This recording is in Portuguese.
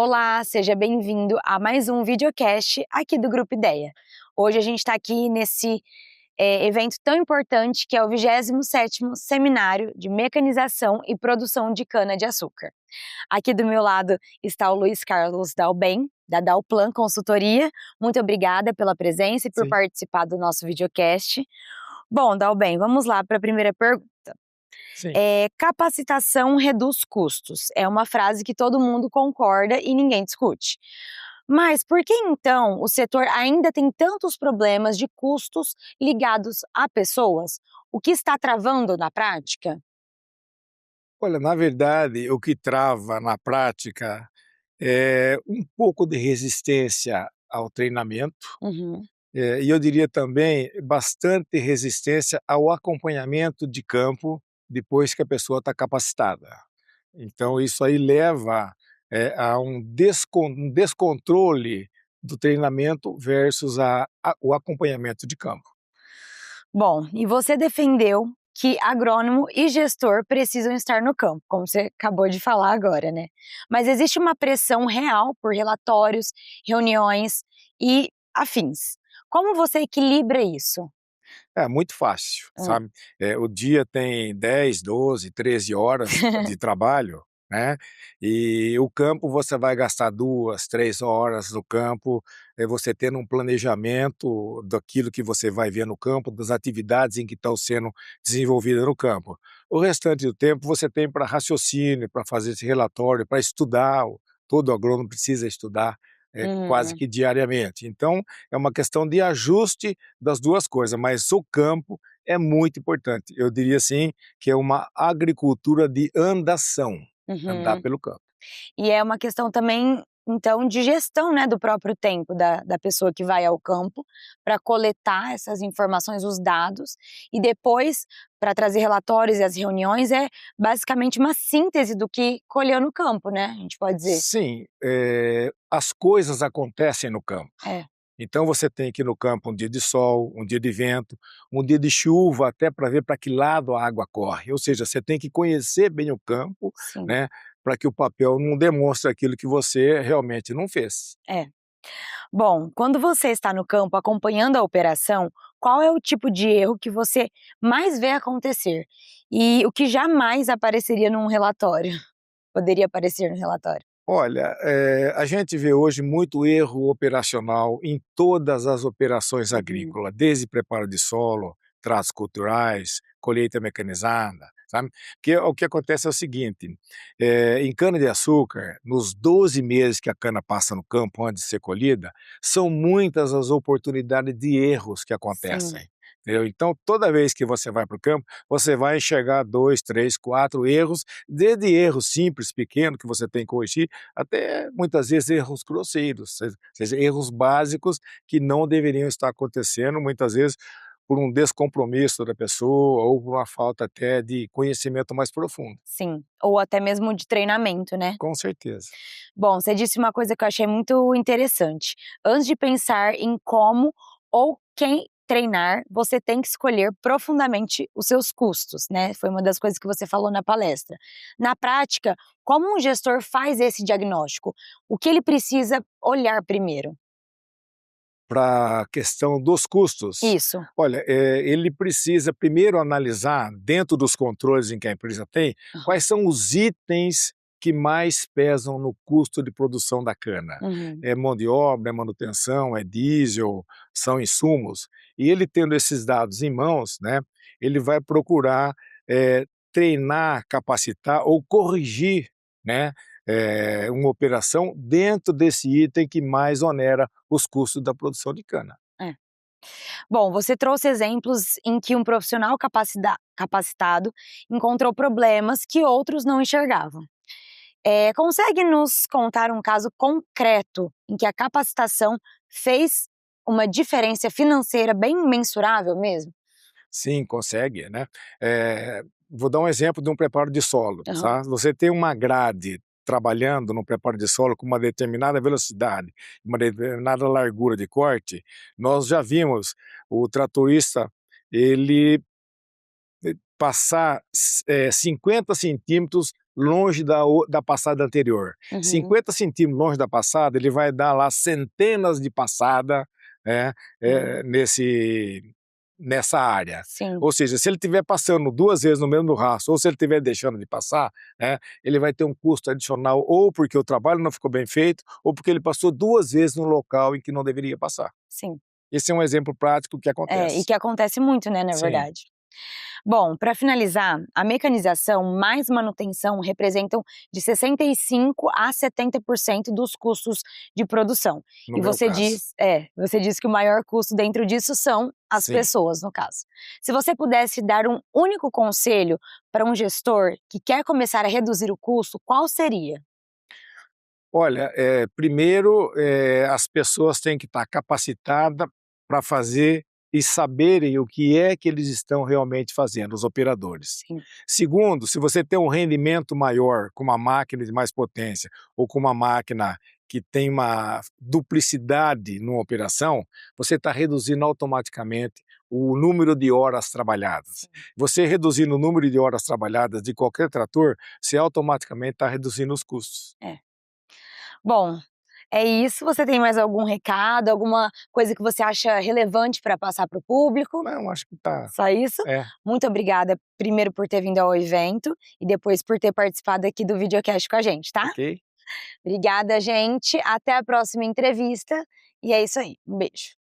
Olá, seja bem-vindo a mais um videocast aqui do Grupo Ideia. Hoje a gente está aqui nesse evento tão importante que é o 27º Seminário de Mecanização e Produção de Cana-de-Açúcar. Aqui do meu lado está o Luiz Carlos Dalben, da Dalplan Consultoria. Muito obrigada pela presença e por Sim. participar do nosso videocast. Bom, Dalben, vamos lá para a primeira pergunta. Sim. Capacitação reduz custos. É uma frase que todo mundo concorda e ninguém discute. Mas por que então o setor ainda tem tantos problemas de custos ligados a pessoas? O que está travando na prática? Olha, na verdade, o que trava na prática é um pouco de resistência ao treinamento, Uhum. e eu diria também bastante resistência ao acompanhamento de campo depois que a pessoa está capacitada. Então isso aí leva, a um descontrole do treinamento versus o acompanhamento de campo. Bom, e você defendeu que agrônomo e gestor precisam estar no campo, como você acabou de falar agora, né? Mas existe uma pressão real por relatórios, reuniões e afins. Como você equilibra isso? É muito fácil, Hum. sabe. O dia tem 10, 12, 13 horas de trabalho, né, e o campo você vai gastar 2, 3 horas no campo, você tendo um planejamento daquilo que você vai ver no campo, das atividades em que estão sendo desenvolvidas no campo. O restante do tempo você tem para raciocínio, para fazer esse relatório, para estudar, todo agrônomo precisa estudar, quase Uhum. que diariamente. Então, é uma questão de ajuste das 2 coisas, mas o campo é muito importante. Eu diria assim, que é uma agricultura de andação, andar Uhum. pelo campo. E é uma questão também, então, de gestão, né, do próprio tempo da pessoa que vai ao campo para coletar essas informações, os dados, e depois, para trazer relatórios e as reuniões, é basicamente uma síntese do que colheu no campo, né, a gente pode dizer. Sim, as coisas acontecem no campo. É, Então você tem que ir no campo um dia de sol, um dia de vento, um dia de chuva, até para ver para que lado a água corre. Ou seja, você tem que conhecer bem o campo, sim, né, para que o papel não demonstre aquilo que você realmente não fez. é. Bom, quando você está no campo acompanhando a operação, qual é o tipo de erro que você mais vê acontecer? E o que jamais apareceria num relatório? Poderia aparecer no relatório? Olha, a gente vê hoje muito erro operacional em todas as operações Uhum. agrícolas, desde preparo de solo, tratos culturais, colheita mecanizada, sabe. Que o que acontece é o seguinte, em cana-de-açúcar, nos 12 meses que a cana passa no campo antes de ser colhida, são muitas as oportunidades de erros que Sim. acontecem, entendeu. Então toda vez que você vai para o campo, você vai enxergar 2, 3, 4 erros, desde erros simples, pequenos, que você tem que corrigir, até muitas vezes erros grosseiros, seja, erros básicos que não deveriam estar acontecendo, muitas vezes por um descompromisso da pessoa ou por uma falta até de conhecimento mais profundo. Sim, ou até mesmo de treinamento, né. Com certeza. Bom, você disse uma coisa que eu achei muito interessante. Antes de pensar em como ou quem treinar, você tem que escolher profundamente os seus custos, né, foi uma das coisas que você falou na palestra. Na prática, como um gestor faz esse diagnóstico? O que ele precisa olhar primeiro? Para a questão dos custos, Isso. olha, ele precisa primeiro analisar, dentro dos controles em que a empresa tem, Aham. quais são os itens que mais pesam no custo de produção da cana. Uhum. É mão de obra, é manutenção, é diesel, são insumos. E ele tendo esses dados em mãos, né, ele vai procurar, treinar, capacitar ou corrigir, né, uma operação dentro desse item que mais onera os custos da produção de cana. É. Bom, você trouxe exemplos em que um profissional capacitado encontrou problemas que outros não enxergavam. Consegue nos contar um caso concreto em que a capacitação fez uma diferença financeira bem mensurável mesmo? Sim, consegue, né. Vou dar um exemplo de um preparo de solo, Aham. tá. Você tem uma grade trabalhando no preparo de solo com uma determinada velocidade, uma determinada largura de corte, nós já vimos o tratorista, ele passar 50 centímetros longe da passada anterior. Uhum. 50 centímetros longe da passada, ele vai dar lá centenas de passada, né, nessa área. Sim. Ou seja, se ele estiver passando 2 vezes no mesmo rastro, ou se ele estiver deixando de passar, né, ele vai ter um custo adicional, ou porque o trabalho não ficou bem feito, ou porque ele passou 2 vezes no local em que não deveria passar. Sim. Esse é um exemplo prático que E acontece. que acontece muito, né, na Sim. verdade. Bom, para finalizar, a mecanização mais manutenção representam de 65% a 70% dos custos de produção. No E meu você caso. você diz que o maior custo dentro disso são as Sim. pessoas, no caso. Se você pudesse dar um único conselho para um gestor que quer começar a reduzir o custo, qual seria? Olha, primeiro, as pessoas têm que estar capacitadas para fazer e saberem o que é que eles estão realmente fazendo, os operadores. Sim. Segundo, se você tem um rendimento maior com uma máquina de mais potência ou com uma máquina que tem uma duplicidade numa operação, você está reduzindo automaticamente o número de horas trabalhadas. Sim. Você reduzindo o número de horas trabalhadas de qualquer trator, você automaticamente está reduzindo os custos. Bom, é isso. Você tem mais algum recado, alguma coisa que você acha relevante para passar para o público? Não, acho que tá. Só isso? É. Muito obrigada, primeiro por ter vindo ao evento e depois por ter participado aqui do videocast com a gente, tá? Ok? Obrigada, gente. Até a próxima entrevista. E é isso aí. Um beijo.